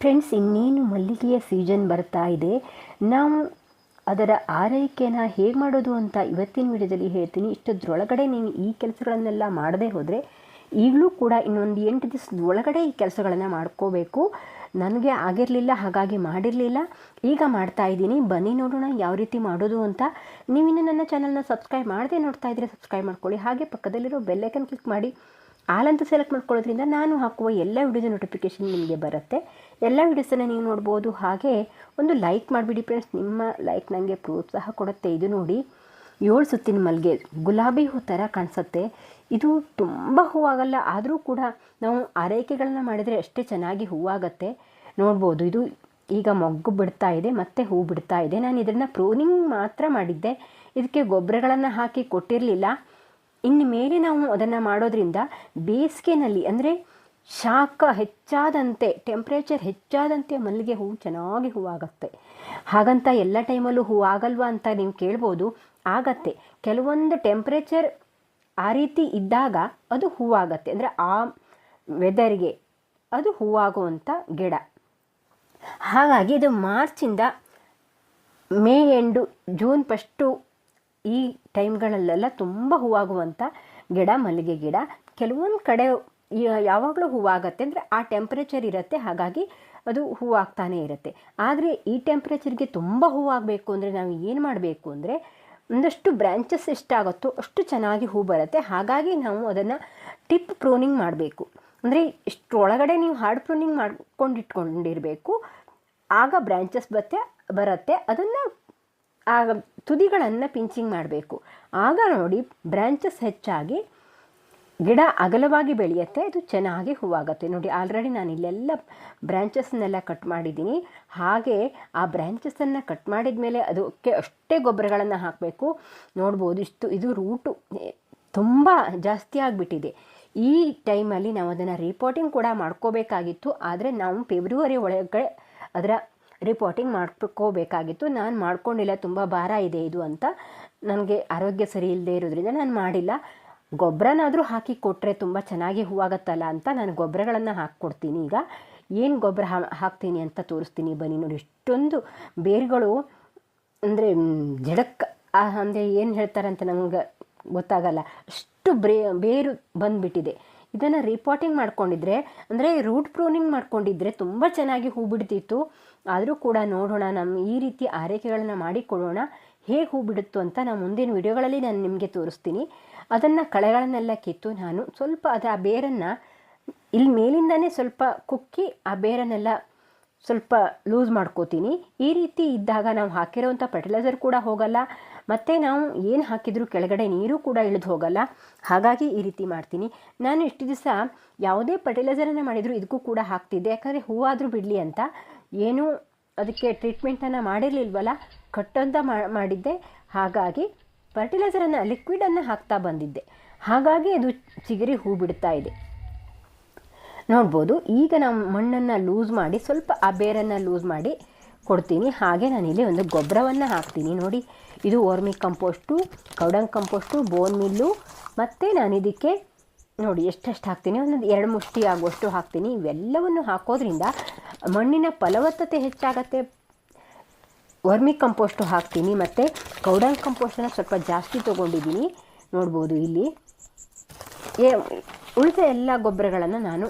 Friends, ಇನ್ನೇನು ಮಲ್ಲಿಗೆಯ season ಬರ್ತಾ ಇದೆ. ನಾವು ಅದರ ಆರೈಕೆನ ಹೇಗೆ ಮಾಡೋದು ಅಂತ ಇವತ್ತಿನ ವಿಡಿಯೋದಲ್ಲಿ ಹೇಳ್ತೀನಿ. ಇಷ್ಟೊಳಗಡೆ ನೀವು ಈ ಕೆಲಸಗಳನ್ನೆಲ್ಲ ಮಾಡದೇ ಹೋದರೆ ಈಗಲೂ ಕೂಡ ಇನ್ನೊಂದು 8 ದಿವಸದ ಒಳಗಡೆ ಈ ಕೆಲಸಗಳನ್ನು ಮಾಡ್ಕೋಬೇಕು. ನನಗೆ ಆಗಿರಲಿಲ್ಲ, ಹಾಗಾಗಿ ಮಾಡಿರಲಿಲ್ಲ. ಈಗ ಮಾಡ್ತಾ ಇದ್ದೀನಿ. ಬನ್ನಿ ನೋಡೋಣ ಯಾವ ರೀತಿ ಮಾಡೋದು ಅಂತ. ನೀವಿನ್ನು ನನ್ನ ಚಾನಲ್ನ ಸಬ್ಸ್ಕ್ರೈಬ್ ಮಾಡದೆ ನೋಡ್ತಾ ಇದ್ದರೆ ಸಬ್ಸ್ಕ್ರೈಬ್ ಮಾಡ್ಕೊಳ್ಳಿ. ಹಾಗೆ ಪಕ್ಕದಲ್ಲಿರೋ ಬೆಲ್ಲೈಕನ್ ಕ್ಲಿಕ್ ಮಾಡಿ ಆಲ್ ಅಂತ ಸೆಲೆಕ್ಟ್ ಮಾಡ್ಕೊಳ್ಳೋದ್ರಿಂದ ನಾನು ಹಾಕುವ ಎಲ್ಲ ವಿಡಿಯೋದ ನೋಟಿಫಿಕೇಷನ್ ನಿಮಗೆ ಬರುತ್ತೆ. ಎಲ್ಲ ವಿಡಿಯೋಸನ್ನು ನೀವು ನೋಡ್ಬೋದು. ಹಾಗೆ ಒಂದು ಲೈಕ್ ಮಾಡಿಬಿಡಿ ಫ್ರೆಂಡ್ಸ್. ನಿಮ್ಮ ಲೈಕ್ ನನಗೆ ಪ್ರೋತ್ಸಾಹ ಕೊಡುತ್ತೆ. ಇದು ನೋಡಿ, 7 ಸುತ್ತಿನ ಮಲ್ಲಿಗೆ ಗುಲಾಬಿ ಹೂ ಥರ ಕಾಣಿಸುತ್ತೆ. ಇದು ತುಂಬ ಹೂವಾಗಲ್ಲ, ಆದರೂ ಕೂಡ ನಾವು ಆರೈಕೆಗಳನ್ನ ಮಾಡಿದರೆ ಅಷ್ಟೇ ಚೆನ್ನಾಗಿ ಹೂವಾಗತ್ತೆ. ನೋಡ್ಬೋದು, ಇದು ಈಗ ಮೊಗ್ಗು ಬಿಡ್ತಾ ಇದೆ, ಮತ್ತೆ ಹೂ ಬಿಡ್ತಾ ಇದೆ. ನಾನು ಇದನ್ನು ಪ್ರೂನಿಂಗ್ ಮಾತ್ರ ಮಾಡಿದ್ದೆ, ಇದಕ್ಕೆ ಗೊಬ್ಬರಗಳನ್ನು ಹಾಕಿ ಕೊಟ್ಟಿರಲಿಲ್ಲ. ಇನ್ನು ಮೇಲೆ ನಾವು ಅದನ್ನು ಮಾಡೋದ್ರಿಂದ ಬೇಸಿಗೆನಲ್ಲಿ ಅಂದರೆ ಶಾಖ ಹೆಚ್ಚಾದಂತೆ, ಟೆಂಪ್ರೇಚರ್ ಹೆಚ್ಚಾದಂತೆ ಮಲ್ಲಿಗೆ ಹೂವು ಚೆನ್ನಾಗಿ ಹೂವಾಗತ್ತೆ. ಹಾಗಂತ ಎಲ್ಲ ಟೈಮಲ್ಲೂ ಹೂ ಆಗಲ್ವಾ ಅಂತ ನೀವು ಕೇಳ್ಬೋದು. ಆಗತ್ತೆ. ಕೆಲವೊಂದು ಟೆಂಪ್ರೇಚರ್ ಆ ರೀತಿ ಇದ್ದಾಗ ಅದು ಹೂವಾಗತ್ತೆ. ಅಂದರೆ ಆ ವೆದರ್ಗೆ ಅದು ಹೂವಾಗುವಂಥ ಗಿಡ. ಹಾಗಾಗಿ ಇದು ಮಾರ್ಚಿಂದ ಮೇ ಎಂಡು, ಜೂನ್ ಫಸ್ಟು ಈ ಟೈಮ್ಗಳಲ್ಲೆಲ್ಲ ತುಂಬ ಹೂವಾಗುವಂಥ ಗಿಡ ಮಲ್ಲಿಗೆ ಗಿಡ. ಕೆಲವೊಂದು ಕಡೆ ಯಾವಾಗಲೂ ಹೂವಾಗತ್ತೆ, ಅಂದರೆ ಆ ಟೆಂಪ್ರೇಚರ್ ಇರುತ್ತೆ, ಹಾಗಾಗಿ ಅದು ಹೂವಾಗ್ತಾನೆ ಇರುತ್ತೆ. ಆದರೆ ಈ ಟೆಂಪ್ರೇಚರ್ಗೆ ತುಂಬ ಹೂವಾಗಬೇಕು ಅಂದರೆ ನಾವು ಏನು ಮಾಡಬೇಕು ಅಂದರೆ, ಒಂದಷ್ಟು ಬ್ರ್ಯಾಂಚಸ್ ಎಷ್ಟಾಗುತ್ತೋ ಅಷ್ಟು ಚೆನ್ನಾಗಿ ಹೂ ಬರುತ್ತೆ. ಹಾಗಾಗಿ ನಾವು ಅದನ್ನು ಟಿಪ್ ಪ್ರೂನಿಂಗ್ ಮಾಡಬೇಕು. ಅಂದರೆ ಇಷ್ಟರೊಳಗಡೆ ನೀವು ಹಾರ್ಡ್ ಪ್ರೂನಿಂಗ್ ಮಾಡ್ಕೊಂಡಿಟ್ಕೊಂಡಿರಬೇಕು. ಆಗ ಬ್ರ್ಯಾಂಚಸ್ ಬರುತ್ತೆ. ಅದನ್ನು ಆಗ ತುದಿಗಳನ್ನು ಪಿಂಚಿಂಗ್ ಮಾಡಬೇಕು. ಆಗ ನೋಡಿ ಬ್ರ್ಯಾಂಚಸ್ ಹೆಚ್ಚಾಗಿ ಗಿಡ ಅಗಲವಾಗಿ ಬೆಳೆಯುತ್ತೆ, ಅದು ಚೆನ್ನಾಗಿ ಹೂವಾಗುತ್ತೆ. ನೋಡಿ, ಆಲ್ರೆಡಿ ನಾನು ಇಲ್ಲೆಲ್ಲ ಬ್ರ್ಯಾಂಚಸ್ನೆಲ್ಲ ಕಟ್ ಮಾಡಿದ್ದೀನಿ. ಹಾಗೆ ಆ ಬ್ರ್ಯಾಂಚಸನ್ನು ಕಟ್ ಮಾಡಿದ ಮೇಲೆ ಅದಕ್ಕೆ ಅಷ್ಟೇ ಗೊಬ್ಬರಗಳನ್ನು ಹಾಕಬೇಕು. ನೋಡ್ಬೋದು, ಇದು ರೂಟು ತುಂಬ ಜಾಸ್ತಿ ಆಗಿಬಿಟ್ಟಿದೆ. ಈ ಟೈಮಲ್ಲಿ ನಾವು ಅದನ್ನು ರಿಪೋರ್ಟಿಂಗ್ ಕೂಡ ಮಾಡ್ಕೋಬೇಕಾಗಿತ್ತು. ಆದರೆ ನಾವು ಫೆಬ್ರವರಿ ಒಳಗಡೆ ಅದರ ರಿಪೋರ್ಟಿಂಗ್ ಮಾಡ್ಕೋಬೇಕಾಗಿತ್ತು. ನಾನು ಮಾಡ್ಕೊಂಡಿಲ್ಲ, ತುಂಬ ಭಾರ ಇದೆ ಇದು ಅಂತ. ನನಗೆ ಆರೋಗ್ಯ ಸರಿ ಇಲ್ಲದೆ ಇರೋದ್ರಿಂದ ನಾನು ಮಾಡಿಲ್ಲ. ಗೊಬ್ಬರನಾದರೂ ಹಾಕಿ ಕೊಟ್ಟರೆ ತುಂಬ ಚೆನ್ನಾಗಿ ಹೂವಾಗತ್ತಲ್ಲ ಅಂತ ನಾನು ಗೊಬ್ಬರಗಳನ್ನು ಹಾಕ್ಕೊಡ್ತೀನಿ. ಈಗ ಏನು ಗೊಬ್ಬರ ಹಾಕ್ತೀನಿ ಅಂತ ತೋರಿಸ್ತೀನಿ ಬನ್ನಿ. ನೋಡಿ, ಇಷ್ಟೊಂದು ಬೇರುಗಳು, ಅಂದರೆ ಜಡಕ್ಕೆ ಅಂದರೆ ಏನು ಹೇಳ್ತಾರೆ ಅಂತ ನಮ್ಗೆ ಗೊತ್ತಾಗಲ್ಲ, ಅಷ್ಟು ಬೇರು ಬಂದುಬಿಟ್ಟಿದೆ. ಇದನ್ನು ರಿಪೋರ್ಟಿಂಗ್ ಮಾಡ್ಕೊಂಡಿದ್ರೆ, ಅಂದರೆ ರೂಟ್ ಪ್ರೂನಿಂಗ್ ಮಾಡ್ಕೊಂಡಿದ್ರೆ ತುಂಬ ಚೆನ್ನಾಗಿ ಹೂ ಬಿಡ್ತಿತ್ತು. ಆದರೂ ಕೂಡ ನೋಡೋಣ, ನಮ್ಮ ಈ ರೀತಿ ಆರೈಕೆಗಳನ್ನು ಮಾಡಿಕೊಡೋಣ. ಹೇಗೆ ಹೂ ಬಿಡುತ್ತು ಅಂತ ನಾನು ಮುಂದಿನ ವಿಡಿಯೋಗಳಲ್ಲಿ ನಾನು ನಿಮಗೆ ತೋರಿಸ್ತೀನಿ. ಅದನ್ನು ಕಳೆಗಳನ್ನೆಲ್ಲ ಕಿತ್ತು ನಾನು ಸ್ವಲ್ಪ ಆ ಬೇರನ್ನು ಇಲ್ಲಿ ಮೇಲಿಂದನೇ ಸ್ವಲ್ಪ ಕುಕ್ಕಿ ಆ ಬೇರನ್ನೆಲ್ಲ ಸ್ವಲ್ಪ ಲೂಸ್ ಮಾಡ್ಕೋತೀನಿ. ಈ ರೀತಿ ಇದ್ದಾಗ ನಾವು ಹಾಕಿರೋವಂಥ ಫರ್ಟಿಲೈಸರ್ ಕೂಡ ಹೋಗಲ್ಲ, ಮತ್ತು ನಾವು ಏನು ಹಾಕಿದರೂ ಕೆಳಗಡೆ ನೀರು ಕೂಡ ಇಳಿದು ಹೋಗಲ್ಲ. ಹಾಗಾಗಿ ಈ ರೀತಿ ಮಾಡ್ತೀನಿ. ನಾನು ಇಷ್ಟು ದಿವಸ ಯಾವುದೇ ಫರ್ಟಿಲೈಸರನ್ನು ಮಾಡಿದರೂ ಇದಕ್ಕೂ ಕೂಡ ಹಾಕ್ತಿದ್ದೆ, ಯಾಕಂದರೆ ಹೂವಾದರೂ ಬಿಡಲಿ ಅಂತ. ಏನೂ ಅದಕ್ಕೆ ಟ್ರೀಟ್ಮೆಂಟನ್ನು ಮಾಡಿರಲಿಲ್ವಲ್ಲ, ಕಟ್ಟಂತ ಮಾಡಿದ್ದೆ. ಹಾಗಾಗಿ ಫರ್ಟಿಲೈಸರನ್ನು, ಲಿಕ್ವಿಡನ್ನು ಹಾಕ್ತಾ ಬಂದಿದ್ದೆ. ಹಾಗಾಗಿ ಅದು ಚಿಗುರಿ ಹೂ ಬಿಡ್ತಾ ಇದೆ. ನೋಡ್ಬೋದು, ಈಗ ನಾವು ಮಣ್ಣನ್ನು ಲೂಸ್ ಮಾಡಿ ಸ್ವಲ್ಪ ಆ ಬೇರನ್ನು ಲೂಸ್ ಮಾಡಿ ಕೊಡ್ತೀನಿ. ಹಾಗೆ ನಾನಿಲ್ಲಿ ಒಂದು ಗೊಬ್ಬರವನ್ನು ಹಾಕ್ತೀನಿ. ನೋಡಿ, ಇದು ವರ್ಮಿ ಕಂಪೋಸ್ಟು, ಕೌಡಂಗ್ ಕಂಪೋಸ್ಟು, ಬೋನ್ ಮಿಲ್ಲು, ಮತ್ತು ನಾನು ಇದಕ್ಕೆ ನೋಡಿ ಎಷ್ಟೆಷ್ಟು ಹಾಕ್ತೀನಿ, ಒಂದೊಂದು 2 ಮುಷ್ಟಿ ಆಗುವಷ್ಟು ಹಾಕ್ತೀನಿ. ಇವೆಲ್ಲವನ್ನು ಹಾಕೋದ್ರಿಂದ ಮಣ್ಣಿನ ಫಲವತ್ತತೆ ಹೆಚ್ಚಾಗತ್ತೆ. ವರ್ಮಿ ಕಂಪೋಸ್ಟು ಹಾಕ್ತೀನಿ, ಮತ್ತು ಕೌಡಂಗ್ ಕಂಪೋಸ್ಟನ್ನು ಸ್ವಲ್ಪ ಜಾಸ್ತಿ ತೊಗೊಂಡಿದ್ದೀನಿ. ನೋಡ್ಬೋದು, ಇಲ್ಲಿ ಉಳಿದ ಎಲ್ಲ ಗೊಬ್ಬರಗಳನ್ನು ನಾನು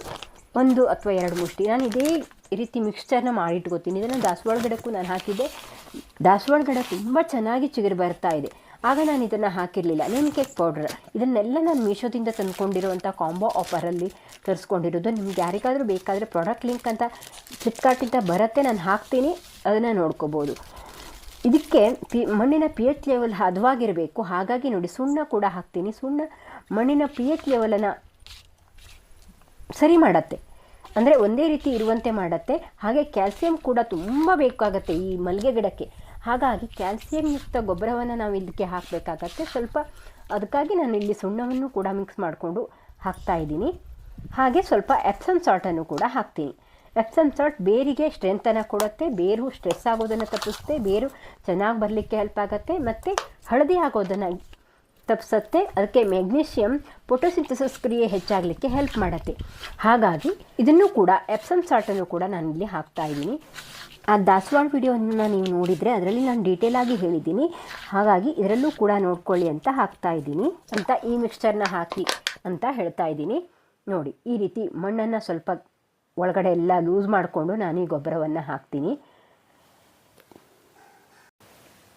1 ಅಥವಾ 2 ಮುಷ್ಟಿ ನಾನು ಇದೇ ರೀತಿ ಮಿಕ್ಸ್ಚರ್ನ ಮಾಡಿಟ್ಕೋತೀನಿ. ಇದನ್ನು ದಾಸವಾಳ ಗಿಡಕ್ಕೂ ನಾನು ಹಾಕಿದ್ದೆ. ದಾಸವಾಳ ಗಿಡ ತುಂಬ ಚೆನ್ನಾಗಿ ಚಿಗುರು ಬರ್ತಾ ಇದೆ. ಆಗ ನಾನು ಇದನ್ನು ಹಾಕಿರಲಿಲ್ಲ. ನೇಮ್ ಕೇಕ್ ಪೌಡ್ರ್ ಇದನ್ನೆಲ್ಲ ನಾನು ಮೀಶೋದಿಂದ ತಂದುಕೊಂಡಿರುವಂಥ ಕಾಂಬೋ ಆಫರಲ್ಲಿ ತರಿಸ್ಕೊಂಡಿರೋದು. ನಿಮ್ಗೆ ಯಾರಿಗಾದರೂ ಬೇಕಾದರೆ ಪ್ರಾಡಕ್ಟ್ ಲಿಂಕ್ ಅಂತ ಫ್ಲಿಪ್ಕಾರ್ಟಿಂದ ಬರುತ್ತೆ, ನಾನು ಹಾಕ್ತೀನಿ, ಅದನ್ನು ನೋಡ್ಕೋಬೋದು. ಇದಕ್ಕೆ ಮಣ್ಣಿನ pH ಲೆವೆಲ್ ಹದವಾಗಿರಬೇಕು. ಹಾಗಾಗಿ ನೋಡಿ, ಸುಣ್ಣ ಕೂಡ ಹಾಕ್ತೀನಿ. ಸುಣ್ಣ ಮಣ್ಣಿನ pH ಲೆವೆಲನ್ನು ಸರಿ ಮಾಡುತ್ತೆ, ಅಂದರೆ ಒಂದೇ ರೀತಿ ಇರುವಂತೆ ಮಾಡುತ್ತೆ. ಹಾಗೆ ಕ್ಯಾಲ್ಸಿಯಂ ಕೂಡ ತುಂಬ ಬೇಕಾಗತ್ತೆ ಈ ಮಲ್ಲಿಗೆ ಗಿಡಕ್ಕೆ. ಹಾಗಾಗಿ ಕ್ಯಾಲ್ಸಿಯಂ ಯುಕ್ತ ಗೊಬ್ಬರವನ್ನು ನಾವು ಇದಕ್ಕೆ ಹಾಕಬೇಕಾಗತ್ತೆ ಸ್ವಲ್ಪ. ಅದಕ್ಕಾಗಿ ನಾನು ಇಲ್ಲಿ ಸುಣ್ಣವನ್ನು ಕೂಡ ಮಿಕ್ಸ್ ಮಾಡಿಕೊಂಡು ಹಾಕ್ತಾಯಿದ್ದೀನಿ. ಹಾಗೆ ಸ್ವಲ್ಪ ಎಪ್ಸಮ್ ಸಾಲ್ಟನ್ನು ಕೂಡ ಹಾಕ್ತೀನಿ. ಎಪ್ಸಮ್ ಸಾಲ್ಟ್ ಬೇರಿಗೆ ಸ್ಟ್ರೆಂತನ್ನು ಕೊಡುತ್ತೆ, ಬೇರು ಸ್ಟ್ರೆಸ್ ಆಗೋದನ್ನು ತಪ್ಪಿಸುತ್ತೆ, ಬೇರು ಚೆನ್ನಾಗಿ ಬರಲಿಕ್ಕೆ ಹೆಲ್ಪ್ ಆಗುತ್ತೆ, ಮತ್ತು ಹಳದಿ ಆಗೋದನ್ನು ತಪ್ಪಿಸುತ್ತೆ. ಅದಕ್ಕೆ ಮೆಗ್ನೀಷಿಯಮ್ ಫೋಟೋಸಿಂಥಸಿಸ್ ಕ್ರಿಯೆ ಹೆಚ್ಚಾಗಲಿಕ್ಕೆ ಹೆಲ್ಪ್ ಮಾಡುತ್ತೆ. ಹಾಗಾಗಿ ಇದನ್ನು ಕೂಡ ಎಪ್ಸಮ್ ಸಾಲ್ಟನ್ನು ಕೂಡ ನಾನಿಲ್ಲಿ ಹಾಕ್ತಾ ಇದ್ದೀನಿ. ಆ ದಾಸವಾಳ ವಿಡಿಯೋನ ನೀವು ನೋಡಿದರೆ ಅದರಲ್ಲಿ ನಾನು ಡೀಟೇಲಾಗಿ ಹೇಳಿದ್ದೀನಿ. ಹಾಗಾಗಿ ಇದರಲ್ಲೂ ಕೂಡ ನೋಡ್ಕೊಳ್ಳಿ ಅಂತ ಹಾಕ್ತಾ ಇದ್ದೀನಿ ಅಂತ ಈ ಮಿಕ್ಸ್ಚರ್ನ ಹಾಕಿ ಅಂತ ಹೇಳ್ತಾ ಇದ್ದೀನಿ. ನೋಡಿ, ಈ ರೀತಿ ಮಣ್ಣನ್ನು ಸ್ವಲ್ಪ ಒಳಗಡೆ ಎಲ್ಲ ಲೂಸ್ ಮಾಡಿಕೊಂಡು ನಾನು ಈ ಗೊಬ್ಬರವನ್ನು ಹಾಕ್ತೀನಿ.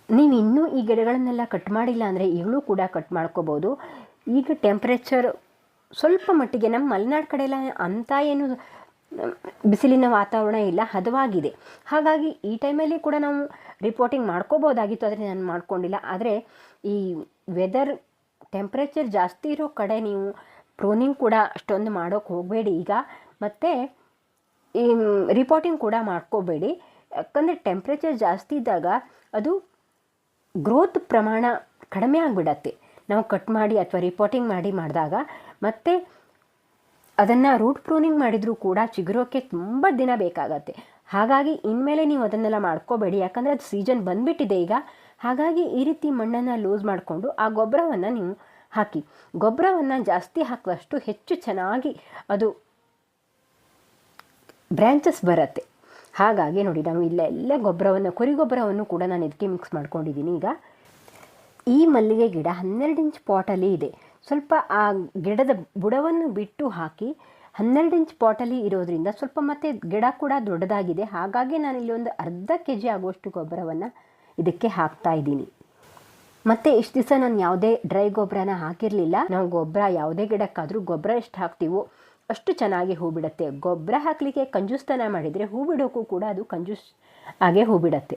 ನೀವು ಇನ್ನೂ ಈ ಗಿಡಗಳನ್ನೆಲ್ಲ ಕಟ್ ಮಾಡಿಲ್ಲ ಅಂದರೆ ಈಗಲೂ ಕೂಡ ಕಟ್ ಮಾಡ್ಕೋಬೋದು. ಈಗ ಟೆಂಪ್ರೇಚರ್ ಸ್ವಲ್ಪ ಮಟ್ಟಿಗೆ ನಮ್ಮ ಮಲೆನಾಡು ಕಡೆ ಎಲ್ಲ ಅಂಥ ಏನು ಬಿಸಿಲಿನ ವಾತಾವರಣ ಇಲ್ಲ, ಹದವಾಗಿದೆ. ಹಾಗಾಗಿ ಈ ಟೈಮಲ್ಲಿ ಕೂಡ ನಾವು ರಿಪೋರ್ಟಿಂಗ್ ಮಾಡ್ಕೋಬೋದಾಗಿತ್ತು, ಆದರೆ ನಾನು ಮಾಡ್ಕೊಂಡಿಲ್ಲ. ಆದರೆ ಈ ವೆದರ್ ಟೆಂಪ್ರೇಚರ್ ಜಾಸ್ತಿ ಇರೋ ಕಡೆ ನೀವು ಪ್ರೂನಿಂಗ್ ಕೂಡ ಅಷ್ಟೊಂದು ಮಾಡೋಕ್ಕೆ ಹೋಗಬೇಡಿ ಈಗ. ಮತ್ತು ಈ ರಿಪೋರ್ಟಿಂಗ್ ಕೂಡ ಮಾಡ್ಕೋಬೇಡಿ. ಯಾಕಂದರೆ ಟೆಂಪ್ರೇಚರ್ ಜಾಸ್ತಿ ಇದ್ದಾಗ ಅದು ಗ್ರೋತ್ ಪ್ರಮಾಣ ಕಡಿಮೆ ಆಗಿಬಿಡತ್ತೆ ನಾವು ಕಟ್ ಮಾಡಿ ಅಥವಾ ರಿಪೋರ್ಟಿಂಗ್ ಮಾಡಿದಾಗ. ಮತ್ತು ಅದನ್ನು ರೂಟ್ ಪ್ರೂನಿಂಗ್ ಮಾಡಿದರೂ ಕೂಡ ಚಿಗುರೋಕ್ಕೆ ತುಂಬ ದಿನ ಬೇಕಾಗತ್ತೆ. ಹಾಗಾಗಿ ಇನ್ಮೇಲೆ ನೀವು ಅದನ್ನೆಲ್ಲ ಮಾಡ್ಕೋಬೇಡಿ, ಯಾಕಂದರೆ ಅದು ಸೀಸನ್ ಬಂದುಬಿಟ್ಟಿದೆ ಈಗ. ಹಾಗಾಗಿ ಈ ರೀತಿ ಮಣ್ಣನ್ನು ಲೂಸ್ ಮಾಡಿಕೊಂಡು ಆ ಗೊಬ್ಬರವನ್ನು ನೀವು ಹಾಕಿ. ಗೊಬ್ಬರವನ್ನು ಜಾಸ್ತಿ ಹಾಕಿದಷ್ಟು ಹೆಚ್ಚು ಚೆನ್ನಾಗಿ ಅದು ಬ್ರ್ಯಾಂಚಸ್ ಬರುತ್ತೆ. ಹಾಗಾಗಿ ನೋಡಿ, ನಾವು ಇಲ್ಲೆಲ್ಲ ಗೊಬ್ಬರವನ್ನು, ಕುರಿ ಗೊಬ್ಬರವನ್ನು ಕೂಡ ನಾನು ಇದಕ್ಕೆ ಮಿಕ್ಸ್ ಮಾಡ್ಕೊಂಡಿದ್ದೀನಿ. ಈಗ ಈ ಮಲ್ಲಿಗೆ ಗಿಡ 12 ಇಂಚ್ ಪಾಟಲ್ಲಿ ಇದೆ. ಸ್ವಲ್ಪ ಆ ಗಿಡದ ಬುಡವನ್ನು ಬಿಟ್ಟು ಹಾಕಿ. 12 ಇಂಚ್ ಪಾಟಲ್ಲಿ ಇರೋದ್ರಿಂದ ಸ್ವಲ್ಪ ಮತ್ತೆ ಗಿಡ ಕೂಡ ದೊಡ್ಡದಾಗಿದೆ. ಹಾಗಾಗಿ ನಾನಿಲ್ಲಿ ಒಂದು ಅರ್ಧ kg ಆಗುವಷ್ಟು ಗೊಬ್ಬರವನ್ನು ಇದಕ್ಕೆ ಹಾಕ್ತಾ ಇದ್ದೀನಿ. ಮತ್ತು ಇಷ್ಟು ದಿವಸ ನಾನು ಯಾವುದೇ ಡ್ರೈ ಗೊಬ್ಬರನ ಹಾಕಿರಲಿಲ್ಲ. ನಾವು ಗೊಬ್ಬರ ಯಾವುದೇ ಗಿಡಕ್ಕಾದರೂ ಗೊಬ್ಬರ ಎಷ್ಟು ಹಾಕ್ತೀವೋ ಅಷ್ಟು ಚೆನ್ನಾಗಿ ಹೂ ಬಿಡುತ್ತೆ. ಗೊಬ್ಬರ ಹಾಕಲಿಕ್ಕೆ ಕಂಜೂಸ್ತನ ಮಾಡಿದರೆ ಹೂ ಬಿಡೋಕ್ಕೂ ಕೂಡ ಅದು ಕಂಜೂಸ್ ಆಗೇ ಹೂ ಬಿಡುತ್ತೆ.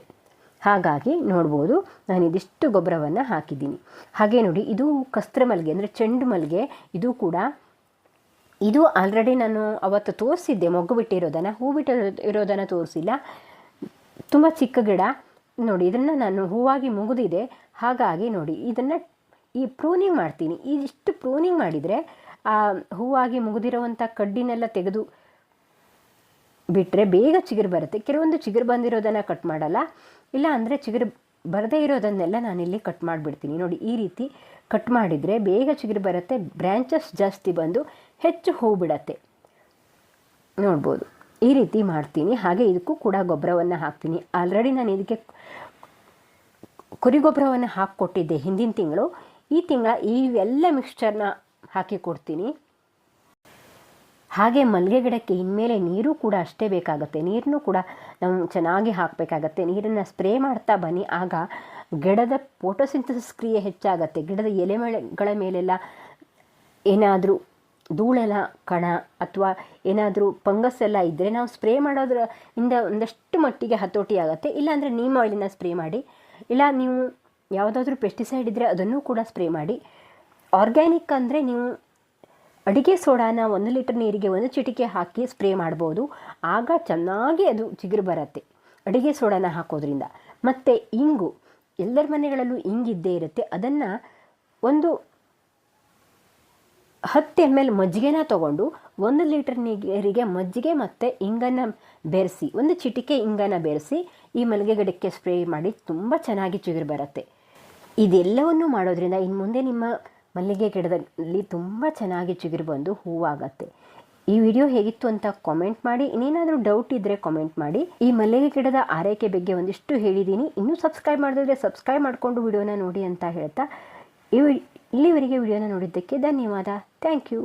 ಹಾಗಾಗಿ ನೋಡ್ಬೋದು, ನಾನು ಇದಿಷ್ಟು ಗೊಬ್ಬರವನ್ನು ಹಾಕಿದ್ದೀನಿ. ಹಾಗೆ ನೋಡಿ, ಇದು ಕಸ್ತ್ರ ಮಲ್ಲಿಗೆ ಅಂದರೆ ಚೆಂಡು ಮಲ್ಲಿಗೆ. ಇದು ಆಲ್ರೆಡಿ ನಾನು ಅವತ್ತು ತೋರಿಸಿದ್ದೆ, ಮೊಗ್ಗು ಬಿಟ್ಟಿರೋದನ್ನು. ಹೂ ಬಿಟ್ಟಿರೋದನ್ನು ತೋರಿಸಿಲ್ಲ. ತುಂಬ ಚಿಕ್ಕ ಗಿಡ ನೋಡಿ. ಇದನ್ನು ನಾನು ಹೂವಾಗಿ ಮುಗಿದಿದೆ. ಹಾಗಾಗಿ ನೋಡಿ, ಇದನ್ನು ಈ ಪ್ರೂನಿಂಗ್ ಮಾಡ್ತೀನಿ. ಇದಿಷ್ಟು ಪ್ರೂನಿಂಗ್ ಮಾಡಿದರೆ ಆ ಹೂವಾಗಿ ಮುಗಿದಿರುವಂಥ ಕಡ್ಡಿನೆಲ್ಲ ತೆಗೆದು ಬಿಟ್ಟರೆ ಬೇಗ ಚಿಗುರು ಬರುತ್ತೆ. ಕೆಲವೊಂದು ಚಿಗುರು ಬಂದಿರೋದನ್ನು ಕಟ್ ಮಾಡಲ್ಲ, ಇಲ್ಲ ಅಂದರೆ ಚಿಗುರು ಬರದೇ ಇರೋದನ್ನೆಲ್ಲ ನಾನಿಲ್ಲಿ ಕಟ್ ಮಾಡಿಬಿಡ್ತೀನಿ. ನೋಡಿ, ಈ ರೀತಿ ಕಟ್ ಮಾಡಿದರೆ ಬೇಗ ಚಿಗುರು ಬರುತ್ತೆ, ಬ್ರ್ಯಾಂಚಸ್ ಜಾಸ್ತಿ ಬಂದು ಹೆಚ್ಚು ಹೂ ಬಿಡತ್ತೆ. ನೋಡ್ಬೋದು, ಈ ರೀತಿ ಮಾಡ್ತೀನಿ. ಹಾಗೆ ಇದಕ್ಕೂ ಕೂಡ ಗೊಬ್ಬರವನ್ನು ಹಾಕ್ತೀನಿ. ಆಲ್ರೆಡಿ ನಾನು ಇದಕ್ಕೆ ಕುರಿ ಗೊಬ್ಬರವನ್ನು ಹಾಕಿಕೊಟ್ಟಿದ್ದೆ ಹಿಂದಿನ ತಿಂಗಳು. ಈ ತಿಂಗಳ ಇವೆಲ್ಲ ಮಿಕ್ಸ್ಚರ್ನ ಹಾಕಿ ಕೊಡ್ತೀನಿ. ಹಾಗೆ ಮಲ್ಲಿಗೆ ಗಿಡಕ್ಕೆ ಇನ್ಮೇಲೆ ನೀರು ಕೂಡ ಅಷ್ಟೇ ಬೇಕಾಗುತ್ತೆ. ನೀರನ್ನು ಕೂಡ ನಾವು ಚೆನ್ನಾಗಿ ಹಾಕಬೇಕಾಗತ್ತೆ. ನೀರನ್ನು ಸ್ಪ್ರೇ ಮಾಡ್ತಾ ಬನ್ನಿ, ಆಗ ಗಿಡದ ಫೋಟೋಸಿಂಥಸಿಸ್ ಕ್ರಿಯೆ ಹೆಚ್ಚಾಗತ್ತೆ. ಗಿಡದ ಎಲೆಗಳ ಮೇಲೆಲ್ಲ ಏನಾದರೂ ಧೂಳೆಲ್ಲ ಕಣ ಅಥವಾ ಏನಾದರೂ ಫಂಗಸ್ ಎಲ್ಲ ಇದ್ದರೆ ನಾವು ಸ್ಪ್ರೇ ಮಾಡೋದ್ರಿಂದ ಒಂದಷ್ಟು ಮಟ್ಟಿಗೆ ಹತೋಟಿ ಆಗುತ್ತೆ. ಇಲ್ಲಾಂದರೆ ನೀಮ್ ಆಯಿಲನ್ನ ಸ್ಪ್ರೇ ಮಾಡಿ, ಇಲ್ಲ ನೀವು ಯಾವುದಾದ್ರೂ ಪೆಸ್ಟಿಸೈಡ್ ಇದ್ದರೆ ಅದನ್ನು ಕೂಡ ಸ್ಪ್ರೇ ಮಾಡಿ. ಆರ್ಗ್ಯಾನಿಕ್ ಅಂದರೆ ನೀವು ಅಡುಗೆ ಸೋಡಾನ 1 ಲೀಟರ್ ನೀರಿಗೆ 1 ಚಿಟಿಕೆ ಹಾಕಿ ಸ್ಪ್ರೇ ಮಾಡ್ಬೋದು. ಆಗ ಚೆನ್ನಾಗಿ ಅದು ಚಿಗುರು ಬರುತ್ತೆ ಅಡುಗೆ ಸೋಡಾನ ಹಾಕೋದ್ರಿಂದ. ಮತ್ತು ಇಂಗು, ಎಲ್ಲರ ಮನೆಗಳಲ್ಲೂ ಇಂಗಿದ್ದೇ ಇರುತ್ತೆ. ಅದನ್ನು ಒಂದು 10 ml ಮಜ್ಜಿಗೆನ ತೊಗೊಂಡು 1 ಲೀಟರ್ ನೀರಿಗೆ ಮಜ್ಜಿಗೆ ಮತ್ತು ಇಂಗನ್ನು ಬೆರೆಸಿ, 1 ಚಿಟಿಕೆ ಇಂಗನ್ನು ಬೆರೆಸಿ ಈ ಮಲ್ಲಿಗೆ ಗಿಡಕ್ಕೆ ಸ್ಪ್ರೇ ಮಾಡಿ ತುಂಬ ಚೆನ್ನಾಗಿ ಚಿಗುರು ಬರುತ್ತೆ. ಇದೆಲ್ಲವನ್ನು ಮಾಡೋದ್ರಿಂದ ಇನ್ನು ಮುಂದೆ ನಿಮ್ಮ ಮಲ್ಲಿಗೆ ಗಿಡದಲ್ಲಿ ತುಂಬ ಚೆನ್ನಾಗಿ ಚಿಗುರು ಬಂದು ಹೂವಾಗತ್ತೆ. ಈ ವಿಡಿಯೋ ಹೇಗಿತ್ತು ಅಂತ ಕಾಮೆಂಟ್ ಮಾಡಿ. ಇನ್ನೇನಾದರೂ ಡೌಟ್ ಇದ್ದರೆ ಕಾಮೆಂಟ್ ಮಾಡಿ. ಈ ಮಲ್ಲಿಗೆ ಗಿಡದ ಆರೈಕೆ ಬಗ್ಗೆ ಒಂದಿಷ್ಟು ಹೇಳಿದ್ದೀನಿ. ಇನ್ನೂ ಸಬ್ಸ್ಕ್ರೈಬ್ ಮಾಡಿದ್ರೆ ಸಬ್ಸ್ಕ್ರೈಬ್ ಮಾಡಿಕೊಂಡು ವಿಡಿಯೋನ ನೋಡಿ ಅಂತ ಹೇಳ್ತಾ ಇಲ್ಲಿವರೆಗೆ ವಿಡಿಯೋನ ನೋಡಿದ್ದಕ್ಕೆ ಧನ್ಯವಾದ. Thank you.